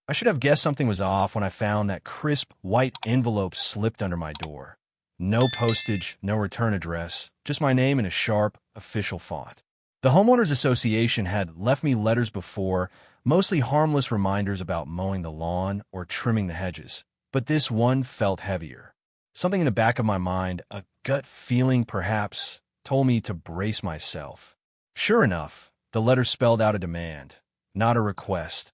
I should have guessed something was off when I found that crisp white envelope slipped under my door. No postage, no return address, just my name in a sharp, official font. The Homeowners Association had left me letters before, mostly harmless reminders about mowing the lawn or trimming the hedges. But this one felt heavier. Something in the back of my mind, a gut feeling perhaps, told me to brace myself. Sure enough, the letter spelled out a demand, not a request.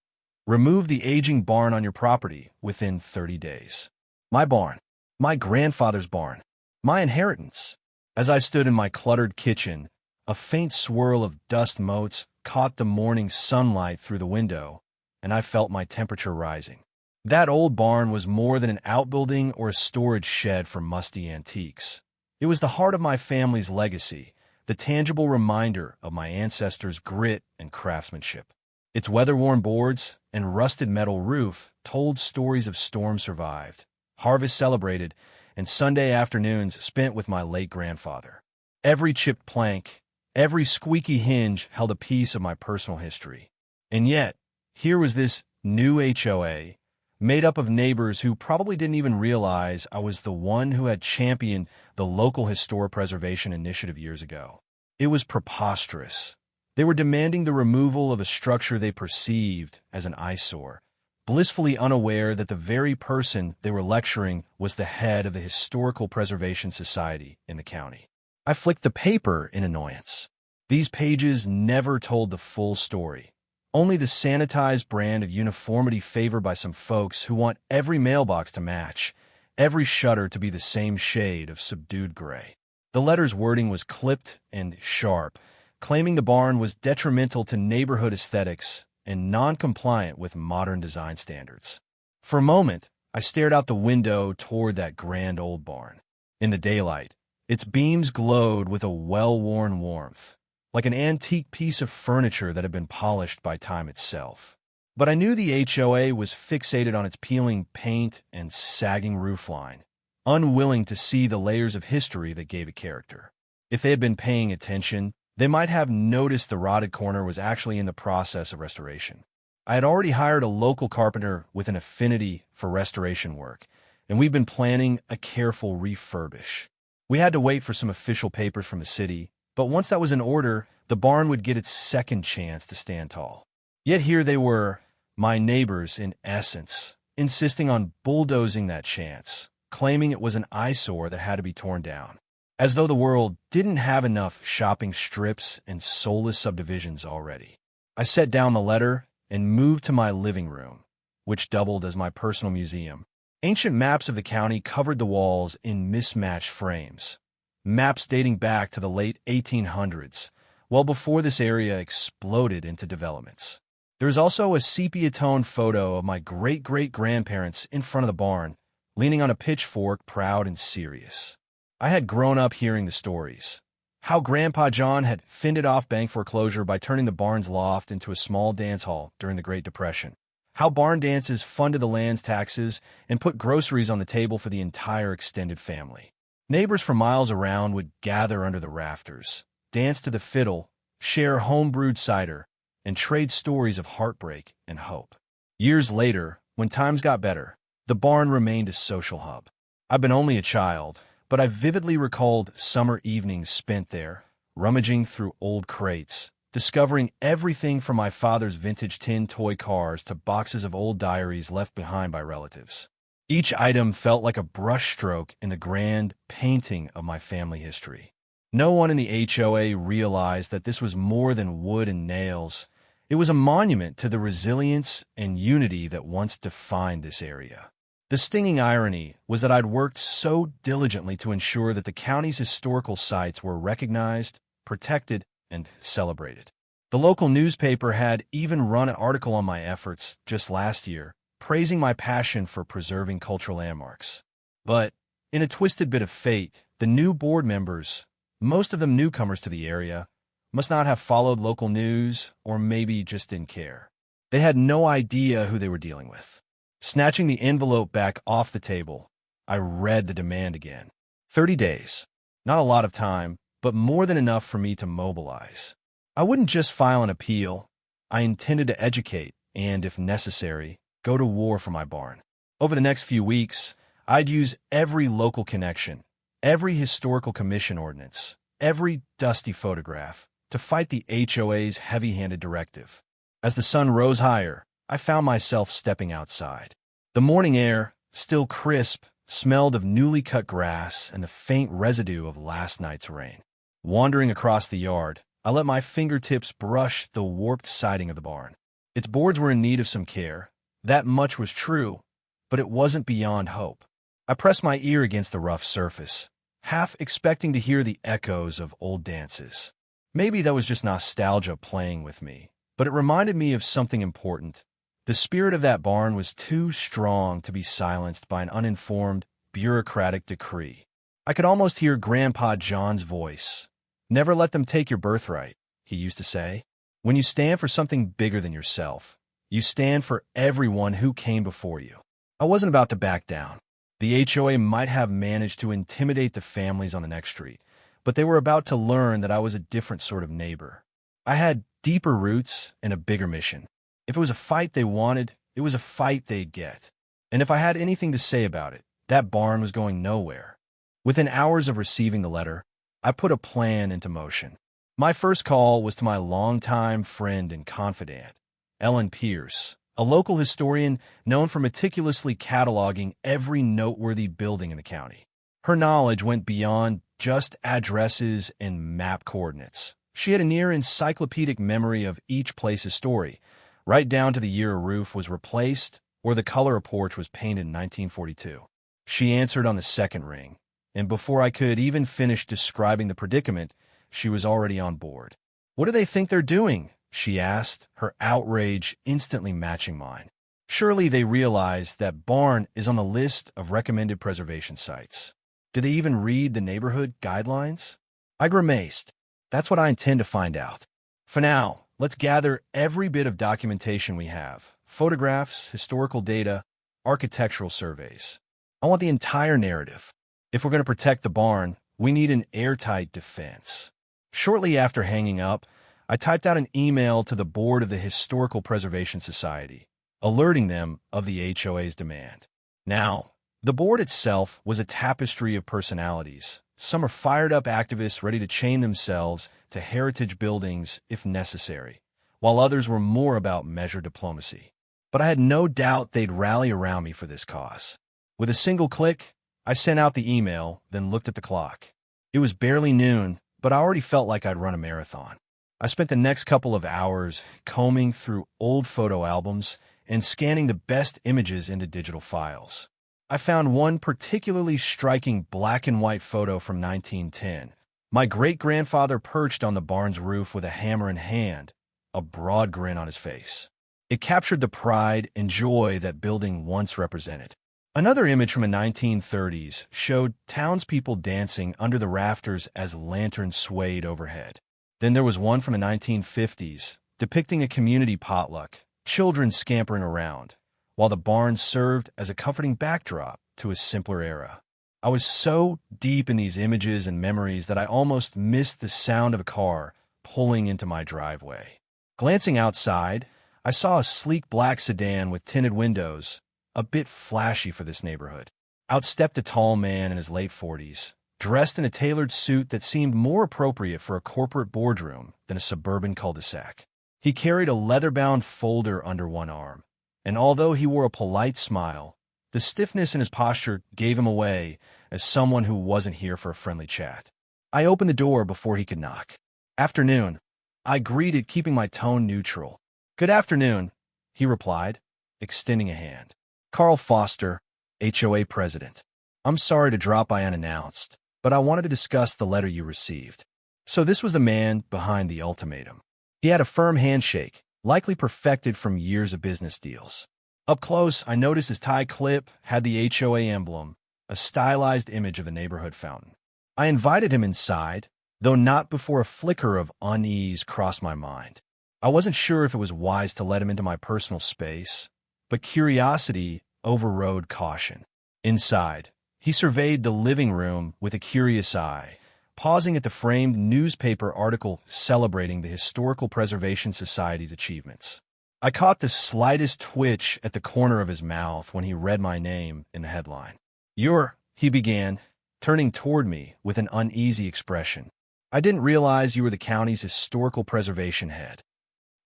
Remove the aging barn on your property within 30 days. My barn. My grandfather's barn. My inheritance. As I stood in my cluttered kitchen, a faint swirl of dust motes caught the morning sunlight through the window, and I felt my temperature rising. That old barn was more than an outbuilding or a storage shed for musty antiques. It was the heart of my family's legacy, the tangible reminder of my ancestors' grit and craftsmanship. Its weather-worn boards and rusted metal roof told stories of storms survived, harvest celebrated, and Sunday afternoons spent with my late grandfather. Every chipped plank, every squeaky hinge held a piece of my personal history. And yet, here was this new HOA, made up of neighbors who probably didn't even realize I was the one who had championed the local historic preservation initiative years ago. It was preposterous. They were demanding the removal of a structure they perceived as an eyesore, blissfully unaware that the very person they were lecturing was the head of the Historical Preservation Society in the county. I flicked the paper in annoyance. These pages never told the full story. Only the sanitized brand of uniformity favored by some folks who want every mailbox to match, every shutter to be the same shade of subdued gray. The letter's wording was clipped and sharp, claiming the barn was detrimental to neighborhood aesthetics and non-compliant with modern design standards. For a moment, I stared out the window toward that grand old barn. In the daylight, its beams glowed with a well-worn warmth, like an antique piece of furniture that had been polished by time itself. But I knew the HOA was fixated on its peeling paint and sagging roofline, unwilling to see the layers of history that gave it character. If they had been paying attention, they might have noticed the rotted corner was actually in the process of restoration. I had already hired a local carpenter with an affinity for restoration work, and we'd been planning a careful refurbish. We had to wait for some official papers from the city, but once that was in order, the barn would get its second chance to stand tall. Yet here they were, my neighbors in essence, insisting on bulldozing that chance, claiming it was an eyesore that had to be torn down, as though the world didn't have enough shopping strips and soulless subdivisions already. I set down the letter and moved to my living room, which doubled as my personal museum. Ancient maps of the county covered the walls in mismatched frames. Maps dating back to the late 1800s, well before this area exploded into developments. There is also a sepia-toned photo of my great-great-grandparents in front of the barn, leaning on a pitchfork, proud and serious. I had grown up hearing the stories. How Grandpa John had fended off bank foreclosure by turning the barn's loft into a small dance hall during the Great Depression. How barn dances funded the land's taxes and put groceries on the table for the entire extended family. Neighbors for miles around would gather under the rafters, dance to the fiddle, share home-brewed cider, and trade stories of heartbreak and hope. Years later, when times got better, the barn remained a social hub. I've been only a child, but I vividly recalled summer evenings spent there, rummaging through old crates, discovering everything from my father's vintage tin toy cars to boxes of old diaries left behind by relatives. Each item felt like a brushstroke in the grand painting of my family history. No one in the HOA realized that this was more than wood and nails. It was a monument to the resilience and unity that once defined this area. The stinging irony was that I'd worked so diligently to ensure that the county's historical sites were recognized, protected, and celebrated. The local newspaper had even run an article on my efforts just last year, praising my passion for preserving cultural landmarks. But, in a twisted bit of fate, the new board members, most of them newcomers to the area, must not have followed local news or maybe just didn't care. They had no idea who they were dealing with. Snatching the envelope back off the table, I read the demand again. 30 days. Not a lot of time, but more than enough for me to mobilize. I wouldn't just file an appeal. I intended to educate and, if necessary, go to war for my barn. Over the next few weeks, I'd use every local connection, every historical commission ordinance, every dusty photograph to fight the HOA's heavy-handed directive. As the sun rose higher, I found myself stepping outside. The morning air, still crisp, smelled of newly cut grass and the faint residue of last night's rain. Wandering across the yard, I let my fingertips brush the warped siding of the barn. Its boards were in need of some care. That much was true, but it wasn't beyond hope. I pressed my ear against the rough surface, half expecting to hear the echoes of old dances. Maybe that was just nostalgia playing with me, but it reminded me of something important. The spirit of that barn was too strong to be silenced by an uninformed, bureaucratic decree. I could almost hear Grandpa John's voice. "Never let them take your birthright," he used to say. "When you stand for something bigger than yourself, you stand for everyone who came before you." I wasn't about to back down. The HOA might have managed to intimidate the families on the next street, but they were about to learn that I was a different sort of neighbor. I had deeper roots and a bigger mission. If it was a fight they wanted, it was a fight they'd get. And if I had anything to say about it, that barn was going nowhere. Within hours of receiving the letter, I put a plan into motion. My first call was to my longtime friend and confidant, Ellen Pierce, a local historian known for meticulously cataloging every noteworthy building in the county. Her knowledge went beyond just addresses and map coordinates. She had a near encyclopedic memory of each place's story, right down to the year a roof was replaced or the color a porch was painted in 1942. She answered on the second ring, and before I could even finish describing the predicament, she was already on board. "What do they think they're doing?" she asked, her outrage instantly matching mine. Surely they realize that barn is on the list of recommended preservation sites. Do they even read the neighborhood guidelines? I grimaced. That's what I intend to find out. For now, let's gather every bit of documentation we have. Photographs, historical data, architectural surveys. I want the entire narrative. If we're going to protect the barn, we need an airtight defense. Shortly after hanging up, I typed out an email to the board of the Historical Preservation Society, alerting them of the HOA's demand. Now, the board itself was a tapestry of personalities. Some are fired-up activists ready to chain themselves to heritage buildings if necessary, while others were more about measured diplomacy. But I had no doubt they'd rally around me for this cause. With a single click, I sent out the email, then looked at the clock. It was barely noon, but I already felt like I'd run a marathon. I spent the next couple of hours combing through old photo albums and scanning the best images into digital files. I found one particularly striking black and white photo from 1910. My great-grandfather perched on the barn's roof with a hammer in hand, a broad grin on his face. It captured the pride and joy that building once represented. Another image from the 1930s showed townspeople dancing under the rafters as lanterns swayed overhead. Then there was one from the 1950s, depicting a community potluck, children scampering around, while the barn served as a comforting backdrop to a simpler era. I was so deep in these images and memories that I almost missed the sound of a car pulling into my driveway. Glancing outside, I saw a sleek black sedan with tinted windows, a bit flashy for this neighborhood. Out stepped a tall man in his late 40s, dressed in a tailored suit that seemed more appropriate for a corporate boardroom than a suburban cul-de-sac. He carried a leather-bound folder under one arm, and although he wore a polite smile, the stiffness in his posture gave him away as someone who wasn't here for a friendly chat. I opened the door before he could knock. "Afternoon," I greeted, keeping my tone neutral. "Good afternoon," he replied, extending a hand. "Carl Foster, HOA president. I'm sorry to drop by unannounced, but I wanted to discuss the letter you received." So this was the man behind the ultimatum. He had a firm handshake, likely perfected from years of business deals. Up close, I noticed his tie clip had the HOA emblem, a stylized image of a neighborhood fountain. I invited him inside, though not before a flicker of unease crossed my mind. I wasn't sure if it was wise to let him into my personal space, but curiosity overrode caution. Inside, he surveyed the living room with a curious eye, pausing at the framed newspaper article celebrating the Historical Preservation Society's achievements. I caught the slightest twitch at the corner of his mouth when he read my name in the headline. He began, turning toward me with an uneasy expression. I didn't realize you were the county's historical preservation head.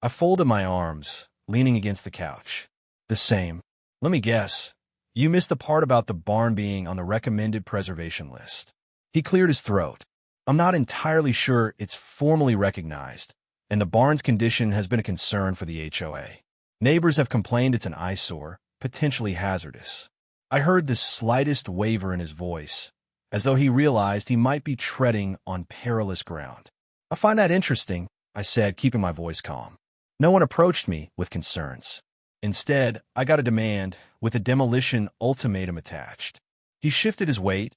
I folded my arms, leaning against the couch. The same. Let me guess. You missed the part about the barn being on the recommended preservation list. He cleared his throat. I'm not entirely sure it's formally recognized, and the barn's condition has been a concern for the HOA. Neighbors have complained it's an eyesore, potentially hazardous. I heard the slightest waver in his voice, as though he realized he might be treading on perilous ground. I find that interesting, I said, keeping my voice calm. No one approached me with concerns. Instead, I got a demand with a demolition ultimatum attached. He shifted his weight,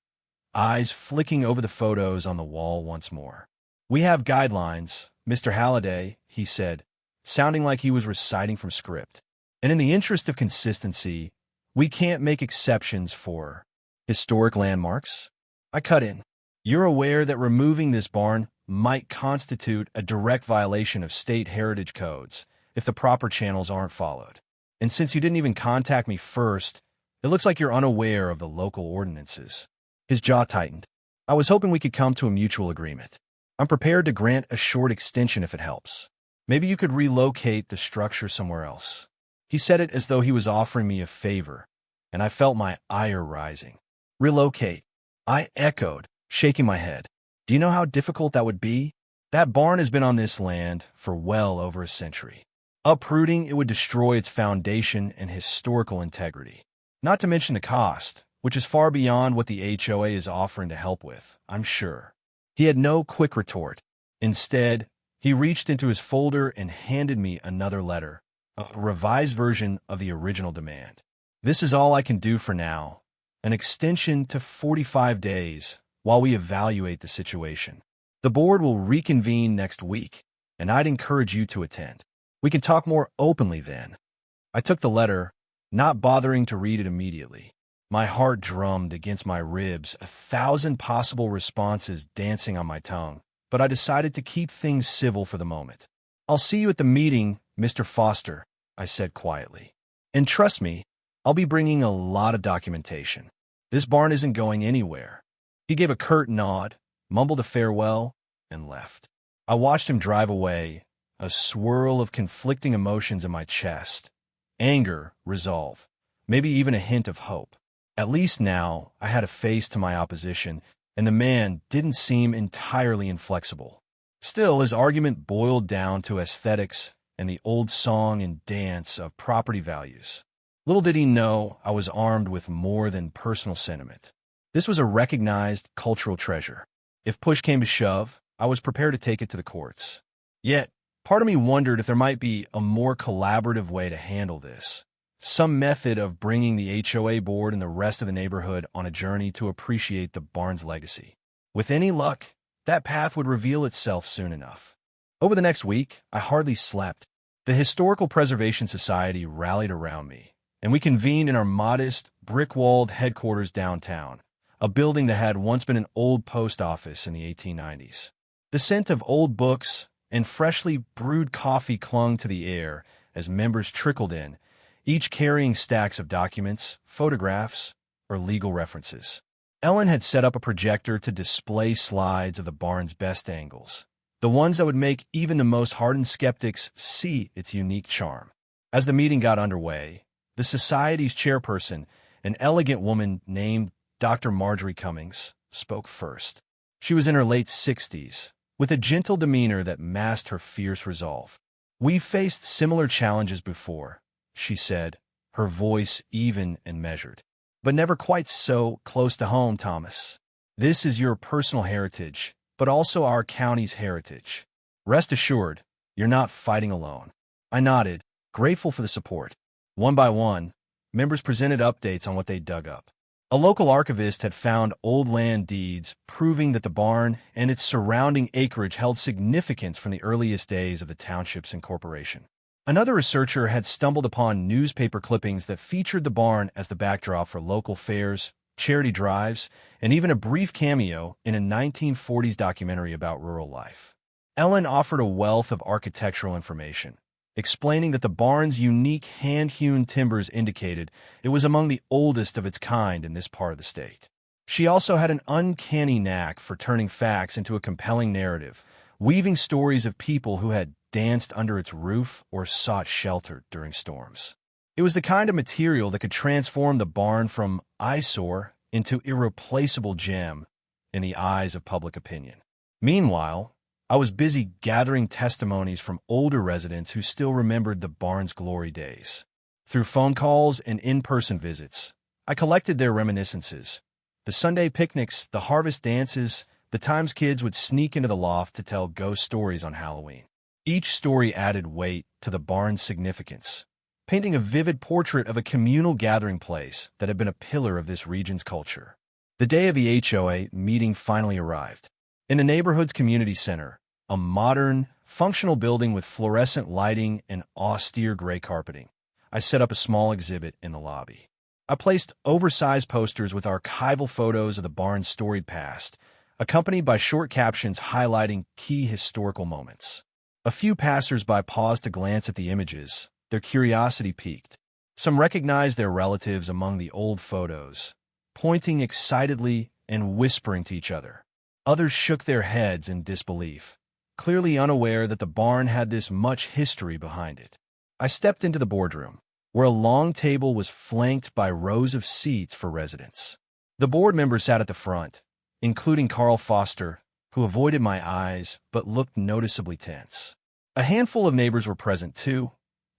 eyes flicking over the photos on the wall once more. We have guidelines, Mr. Halliday, he said, sounding like he was reciting from script. And in the interest of consistency, we can't make exceptions for historic landmarks. I cut in. You're aware that removing this barn might constitute a direct violation of state heritage codes if the proper channels aren't followed. And since you didn't even contact me first, it looks like you're unaware of the local ordinances. His jaw tightened. I was hoping we could come to a mutual agreement. I'm prepared to grant a short extension if it helps. Maybe you could relocate the structure somewhere else. He said it as though he was offering me a favor, and I felt my ire rising. Relocate, I echoed, shaking my head. Do you know how difficult that would be? That barn has been on this land for well over a century. Uprooting it would destroy its foundation and historical integrity. Not to mention the cost, which is far beyond what the HOA is offering to help with, I'm sure. He had no quick retort. Instead, he reached into his folder and handed me another letter, a revised version of the original demand. This is all I can do for now, an extension to 45 days while we evaluate the situation. The board will reconvene next week, and I'd encourage you to attend. We can talk more openly then. I took the letter, not bothering to read it immediately. My heart drummed against my ribs, 1,000 possible responses dancing on my tongue, but I decided to keep things civil for the moment. I'll see you at the meeting, Mr. Foster, I said quietly. And trust me, I'll be bringing a lot of documentation. This barn isn't going anywhere. He gave a curt nod, mumbled a farewell, and left. I watched him drive away, a swirl of conflicting emotions in my chest. Anger, resolve, maybe even a hint of hope. At least now, I had a face to my opposition, and the man didn't seem entirely inflexible. Still, his argument boiled down to aesthetics and the old song and dance of property values. Little did he know I was armed with more than personal sentiment. This was a recognized cultural treasure. If push came to shove, I was prepared to take it to the courts. Yet, part of me wondered if there might be a more collaborative way to handle this. Some method of bringing the HOA board and the rest of the neighborhood on a journey to appreciate the barn's legacy. With any luck, that path would reveal itself soon enough. Over the next week, I hardly slept. The Historical Preservation Society rallied around me, and we convened in our modest, brick-walled headquarters downtown, a building that had once been an old post office in the 1890s. The scent of old books and freshly brewed coffee clung to the air as members trickled in, each carrying stacks of documents, photographs, or legal references. Ellen had set up a projector to display slides of the barn's best angles, the ones that would make even the most hardened skeptics see its unique charm. As the meeting got underway, the Society's chairperson, an elegant woman named Dr. Marjorie Cummings, spoke first. She was in her late 60s, with a gentle demeanor that masked her fierce resolve. "We've faced similar challenges before," she said, her voice even and measured. "But never quite so close to home, Thomas. This is your personal heritage, but also our county's heritage. Rest assured, you're not fighting alone." I nodded, grateful for the support. One by one, members presented updates on what they dug up. A local archivist had found old land deeds proving that the barn and its surrounding acreage held significance from the earliest days of the township's incorporation. Another researcher had stumbled upon newspaper clippings that featured the barn as the backdrop for local fairs, charity drives, and even a brief cameo in a 1940s documentary about rural life. Ellen offered a wealth of architectural information, explaining that the barn's unique hand-hewn timbers indicated it was among the oldest of its kind in this part of the state. She also had an uncanny knack for turning facts into a compelling narrative, weaving stories of people who had danced under its roof or sought shelter during storms. It was the kind of material that could transform the barn from eyesore into irreplaceable gem in the eyes of public opinion. Meanwhile, I was busy gathering testimonies from older residents who still remembered the barn's glory days. Through phone calls and in-person visits, I collected their reminiscences. The Sunday picnics, the harvest dances, the times kids would sneak into the loft to tell ghost stories on Halloween. Each story added weight to the barn's significance, painting a vivid portrait of a communal gathering place that had been a pillar of this region's culture. The day of the HOA meeting finally arrived. In the neighborhood's community center, a modern, functional building with fluorescent lighting and austere gray carpeting, I set up a small exhibit in the lobby. I placed oversized posters with archival photos of the barn's storied past, accompanied by short captions highlighting key historical moments. A few passers-by paused to glance at the images, their curiosity piqued. Some recognized their relatives among the old photos, pointing excitedly and whispering to each other. Others shook their heads in disbelief, clearly unaware that the barn had this much history behind it. I stepped into the boardroom, where a long table was flanked by rows of seats for residents. The board members sat at the front, including Carl Foster, who avoided my eyes but looked noticeably tense. A handful of neighbors were present too,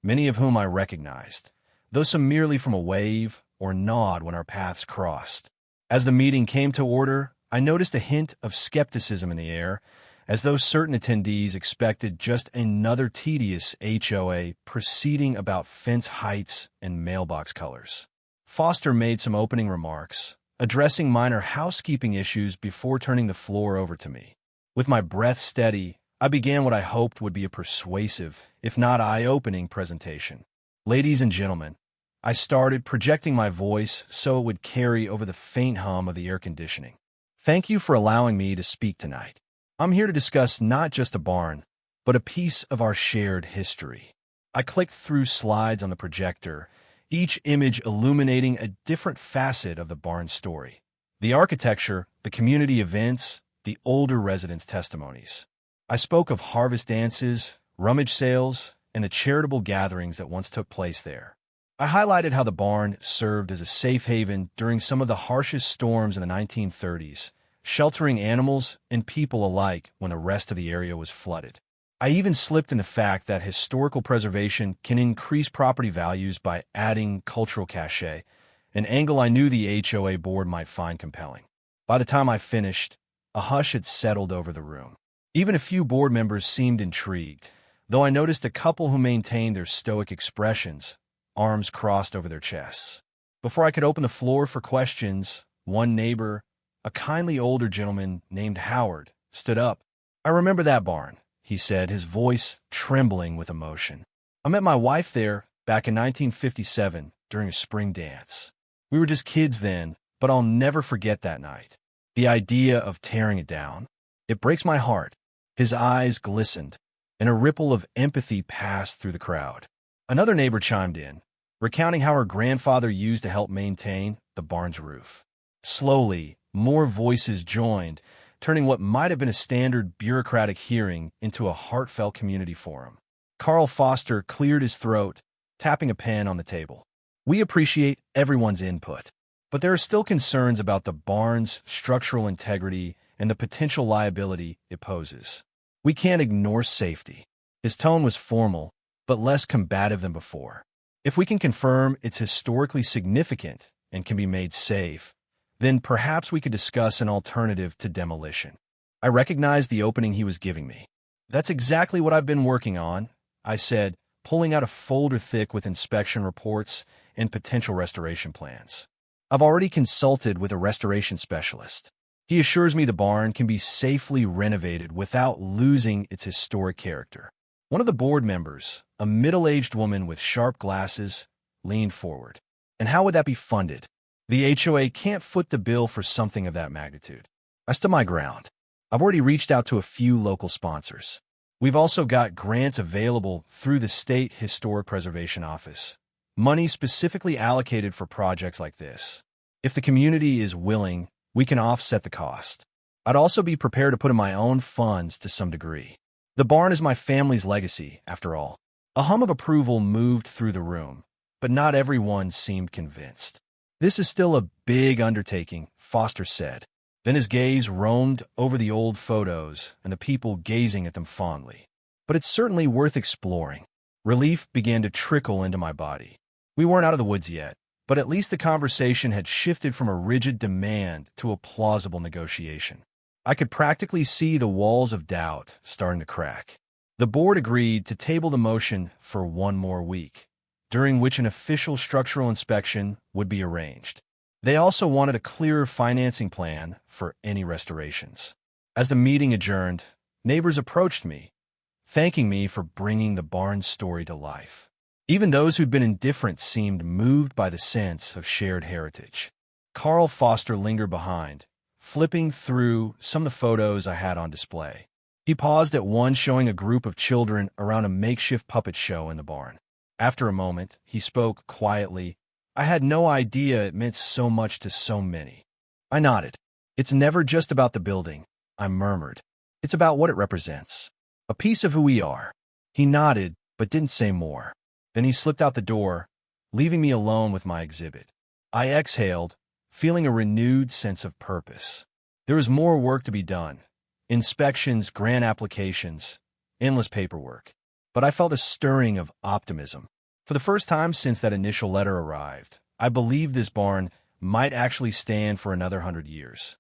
many of whom I recognized, though some merely from a wave or nod when our paths crossed. As the meeting came to order, I noticed a hint of skepticism in the air, as though certain attendees expected just another tedious HOA proceeding about fence heights and mailbox colors. Foster made some opening remarks, addressing minor housekeeping issues before turning the floor over to me. With my breath steady, I began what I hoped would be a persuasive, if not eye-opening, presentation. Ladies and gentlemen, I started projecting my voice so it would carry over the faint hum of the air conditioning. Thank you for allowing me to speak tonight. I'm here to discuss not just a barn, but a piece of our shared history. I clicked through slides on the projector, each image illuminating a different facet of the barn's story. The architecture, the community events, the older residents' testimonies. I spoke of harvest dances, rummage sales, and the charitable gatherings that once took place there. I highlighted how the barn served as a safe haven during some of the harshest storms in the 1930s, sheltering animals and people alike when the rest of the area was flooded. I even slipped in the fact that historical preservation can increase property values by adding cultural cachet, an angle I knew the HOA board might find compelling. By the time I finished, a hush had settled over the room. Even a few board members seemed intrigued, though I noticed a couple who maintained their stoic expressions, arms crossed over their chests. Before I could open the floor for questions, one neighbor, a kindly older gentleman named Howard, stood up. "I remember that barn," he said, his voice trembling with emotion. "I met my wife there back in 1957 during a spring dance. We were just kids then, but I'll never forget that night. The idea of tearing it down. It breaks my heart." His eyes glistened, and a ripple of empathy passed through the crowd. Another neighbor chimed in, recounting how her grandfather used to help maintain the barn's roof. Slowly, more voices joined, turning what might have been a standard bureaucratic hearing into a heartfelt community forum. Carl Foster cleared his throat, tapping a pen on the table. "We appreciate everyone's input, but there are still concerns about the barn's structural integrity and the potential liability it poses. We can't ignore safety." His tone was formal, but less combative than before. "If we can confirm it's historically significant and can be made safe, then perhaps we could discuss an alternative to demolition." I recognized the opening he was giving me. "That's exactly what I've been working on," I said, pulling out a folder thick with inspection reports and potential restoration plans. "I've already consulted with a restoration specialist. He assures me the barn can be safely renovated without losing its historic character." One of the board members, a middle-aged woman with sharp glasses, leaned forward. "And how would that be funded? The HOA can't foot the bill for something of that magnitude." I stood my ground. "I've already reached out to a few local sponsors. We've also got grants available through the State Historic Preservation Office, money specifically allocated for projects like this. If the community is willing, we can offset the cost. I'd also be prepared to put in my own funds to some degree. The barn is my family's legacy, after all. A hum of approval moved through the room, but not everyone seemed convinced. This is still a big undertaking, Foster said. Then his gaze roamed over the old photos and the people gazing at them fondly. But it's certainly worth exploring. Relief began to trickle into my body. We weren't out of the woods yet, but at least the conversation had shifted from a rigid demand to a plausible negotiation. I could practically see the walls of doubt starting to crack. The board agreed to table the motion for 1 more week, during which an official structural inspection would be arranged. They also wanted a clearer financing plan for any restorations. As the meeting adjourned, neighbors approached me, thanking me for bringing the barn story to life. Even those who'd been indifferent seemed moved by the sense of shared heritage. Carl Foster lingered behind, flipping through some of the photos I had on display. He paused at one showing a group of children around a makeshift puppet show in the barn. After a moment, he spoke quietly. I had no idea it meant so much to so many. I nodded. It's never just about the building, I murmured. It's about what it represents. A piece of who we are. He nodded, but didn't say more. Then he slipped out the door, leaving me alone with my exhibit. I exhaled, feeling a renewed sense of purpose. There was more work to be done. Inspections, grant applications, endless paperwork. But I felt a stirring of optimism. For the first time since that initial letter arrived, I believed this barn might actually stand for another 100 years.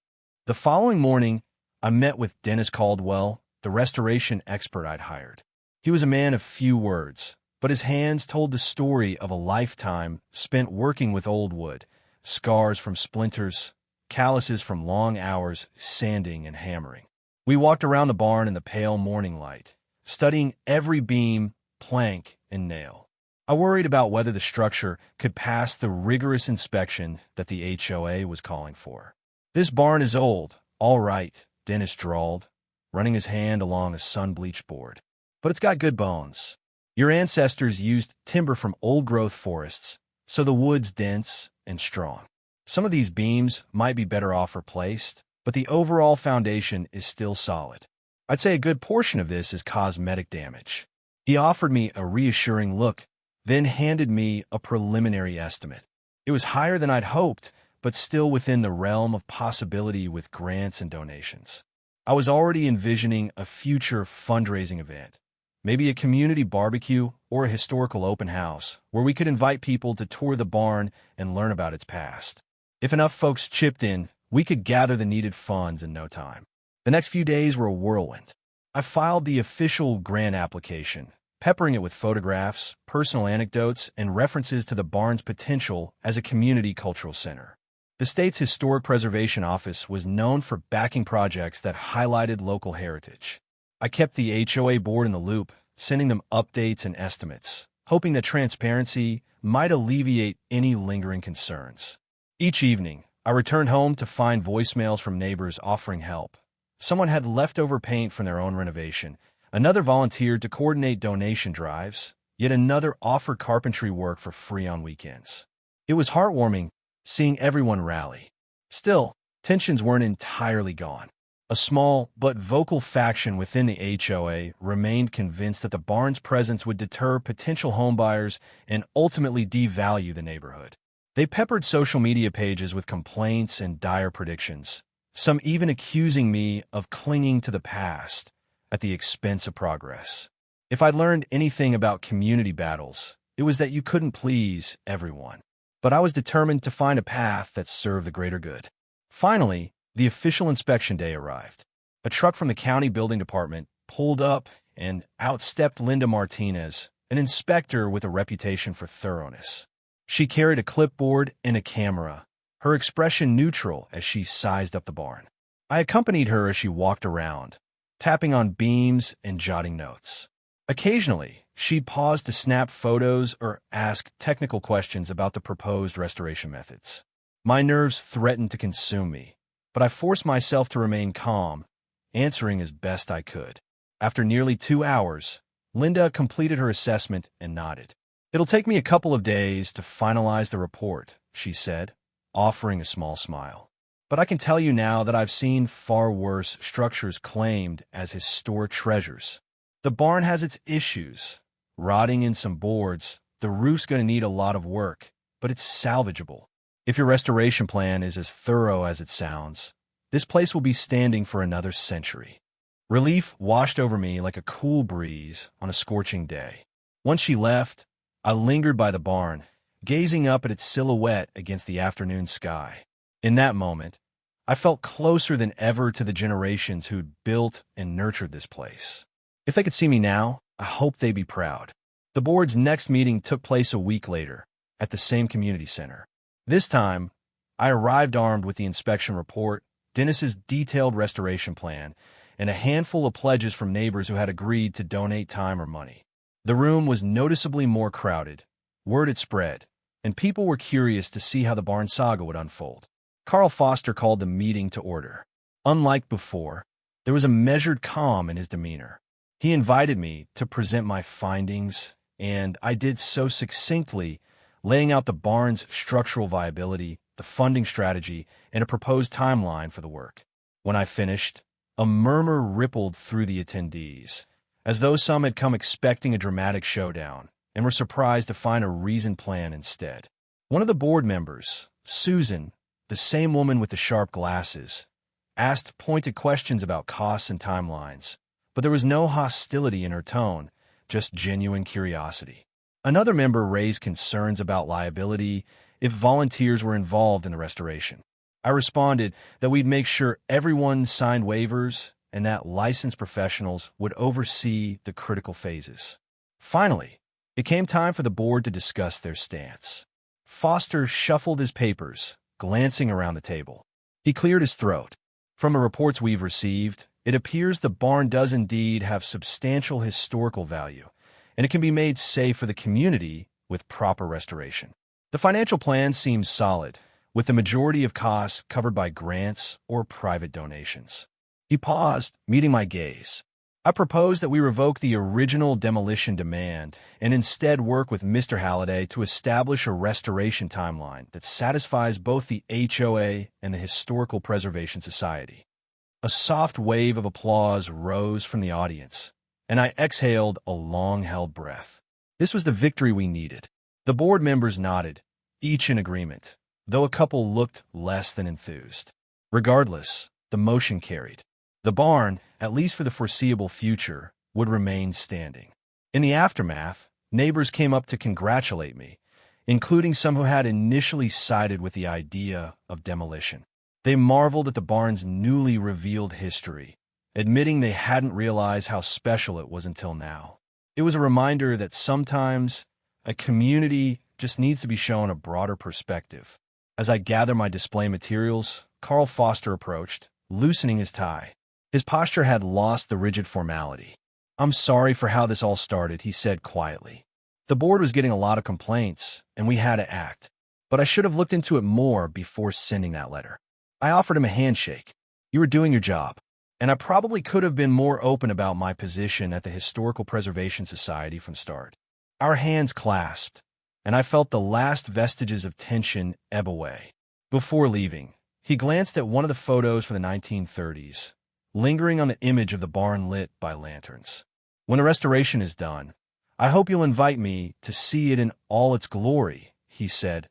The following morning, I met with Dennis Caldwell, the restoration expert I'd hired. He was a man of few words, but his hands told the story of a lifetime spent working with old wood, scars from splinters, calluses from long hours sanding and hammering. We walked around the barn in the pale morning light, studying every beam, plank, and nail. I worried about whether the structure could pass the rigorous inspection that the HOA was calling for. This barn is old, all right, Dennis drawled, running his hand along a sun-bleached board. But it's got good bones. Your ancestors used timber from old-growth forests, so the wood's dense and strong. Some of these beams might be better off replaced, but the overall foundation is still solid. I'd say a good portion of this is cosmetic damage. He offered me a reassuring look, then handed me a preliminary estimate. It was higher than I'd hoped, but still within the realm of possibility with grants and donations. I was already envisioning a future fundraising event, maybe a community barbecue or a historical open house, where we could invite people to tour the barn and learn about its past. If enough folks chipped in, we could gather the needed funds in no time. The next few days were a whirlwind. I filed the official grant application, peppering it with photographs, personal anecdotes, and references to the barn's potential as a community cultural center. The state's Historic Preservation Office was known for backing projects that highlighted local heritage. I kept the HOA board in the loop, sending them updates and estimates, hoping that transparency might alleviate any lingering concerns. Each evening, I returned home to find voicemails from neighbors offering help. Someone had leftover paint from their own renovation, another volunteered to coordinate donation drives, yet another offered carpentry work for free on weekends. It was heartwarming seeing everyone rally. Still, tensions weren't entirely gone. A small but vocal faction within the HOA remained convinced that the barn's presence would deter potential homebuyers and ultimately devalue the neighborhood. They peppered social media pages with complaints and dire predictions, some even accusing me of clinging to the past at the expense of progress. If I'd learned anything about community battles, it was that you couldn't please everyone. But I was determined to find a path that served the greater good. Finally, the official inspection day arrived. A truck from the county building department pulled up and out stepped Linda Martinez, an inspector with a reputation for thoroughness. She carried a clipboard and a camera, her expression neutral as she sized up the barn. I accompanied her as she walked around, tapping on beams and jotting notes. Occasionally, she'd pause to snap photos or ask technical questions about the proposed restoration methods. My nerves threatened to consume me, but I forced myself to remain calm, answering as best I could. After nearly 2 hours, Linda completed her assessment and nodded. "It'll take me a couple of days to finalize the report," she said, offering a small smile. "But I can tell you now that I've seen far worse structures claimed as historic treasures. The barn has its issues. Rotting in some boards, the roof's going to need a lot of work, but it's salvageable. If your restoration plan is as thorough as it sounds, this place will be standing for another century." Relief washed over me like a cool breeze on a scorching day. Once she left, I lingered by the barn, gazing up at its silhouette against the afternoon sky. In that moment, I felt closer than ever to the generations who'd built and nurtured this place. If they could see me now, I hope they'd be proud. The board's next meeting took place a week later, at the same community center. This time, I arrived armed with the inspection report, Dennis's detailed restoration plan, and a handful of pledges from neighbors who had agreed to donate time or money. The room was noticeably more crowded. Word had spread, and people were curious to see how the barn saga would unfold. Carl Foster called the meeting to order. Unlike before, there was a measured calm in his demeanor. He invited me to present my findings, and I did so succinctly, laying out the barn's structural viability, the funding strategy, and a proposed timeline for the work. When I finished, a murmur rippled through the attendees, as though some had come expecting a dramatic showdown and were surprised to find a reasoned plan instead. One of the board members, Susan, the same woman with the sharp glasses, asked pointed questions about costs and timelines, but there was no hostility in her tone, just genuine curiosity. Another member raised concerns about liability if volunteers were involved in the restoration. I responded that we'd make sure everyone signed waivers and that licensed professionals would oversee the critical phases. Finally, it came time for the board to discuss their stance. Foster shuffled his papers, glancing around the table. He cleared his throat. "From the reports we've received, it appears the barn does indeed have substantial historical value, and it can be made safe for the community with proper restoration. The financial plan seems solid, with the majority of costs covered by grants or private donations." He paused, meeting my gaze. "I propose that we revoke the original demolition demand and instead work with Mr. Halliday to establish a restoration timeline that satisfies both the HOA and the Historical Preservation Society." A soft wave of applause rose from the audience, and I exhaled a long-held breath. This was the victory we needed. The board members nodded, each in agreement, though a couple looked less than enthused. Regardless, the motion carried. The barn, at least for the foreseeable future, would remain standing. In the aftermath, neighbors came up to congratulate me, including some who had initially sided with the idea of demolition. They marveled at the barn's newly revealed history, admitting they hadn't realized how special it was until now. It was a reminder that sometimes a community just needs to be shown a broader perspective. As I gathered my display materials, Carl Foster approached, loosening his tie. His posture had lost the rigid formality. "I'm sorry for how this all started," he said quietly. "The board was getting a lot of complaints, and we had to act. But I should have looked into it more before sending that letter." I offered him a handshake. "You were doing your job. And I probably could have been more open about my position at the Historical Preservation Society from start." Our hands clasped, and I felt the last vestiges of tension ebb away. Before leaving, he glanced at one of the photos from the 1930s, lingering on the image of the barn lit by lanterns. "When the restoration is done, I hope you'll invite me to see it in all its glory," he said,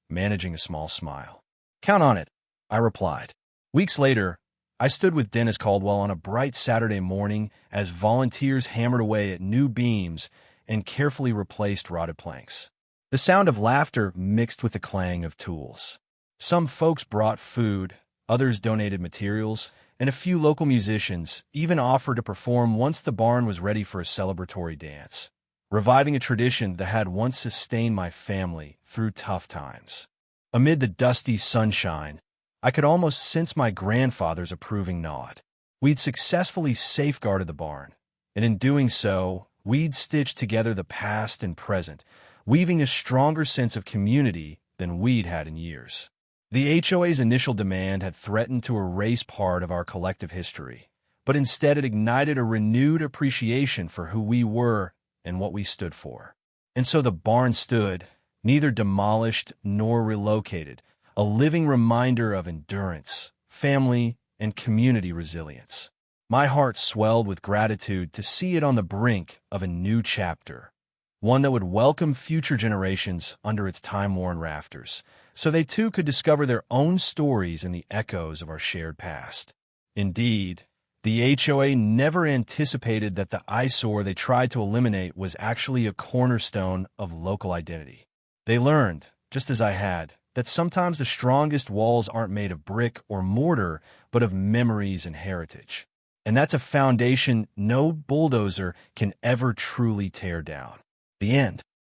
managing a small smile. "Count on it," I replied. Weeks later, I stood with Dennis Caldwell on a bright Saturday morning as volunteers hammered away at new beams and carefully replaced rotted planks. The sound of laughter mixed with the clang of tools. Some folks brought food, others donated materials, and a few local musicians even offered to perform once the barn was ready for a celebratory dance, reviving a tradition that had once sustained my family through tough times. Amid the dusty sunshine, I could almost sense my grandfather's approving nod. We'd successfully safeguarded the barn, and in doing so, we'd stitched together the past and present, weaving a stronger sense of community than we'd had in years. The HOA's initial demand had threatened to erase part of our collective history, but instead it ignited a renewed appreciation for who we were and what we stood for. And so the barn stood, neither demolished nor relocated, a living reminder of endurance, family, and community resilience. My heart swelled with gratitude to see it on the brink of a new chapter, one that would welcome future generations under its time-worn rafters, so they too could discover their own stories in the echoes of our shared past. Indeed, the HOA never anticipated that the eyesore they tried to eliminate was actually a cornerstone of local identity. They learned, just as I had, that sometimes the strongest walls aren't made of brick or mortar, but of memories and heritage. And that's a foundation no bulldozer can ever truly tear down. The end.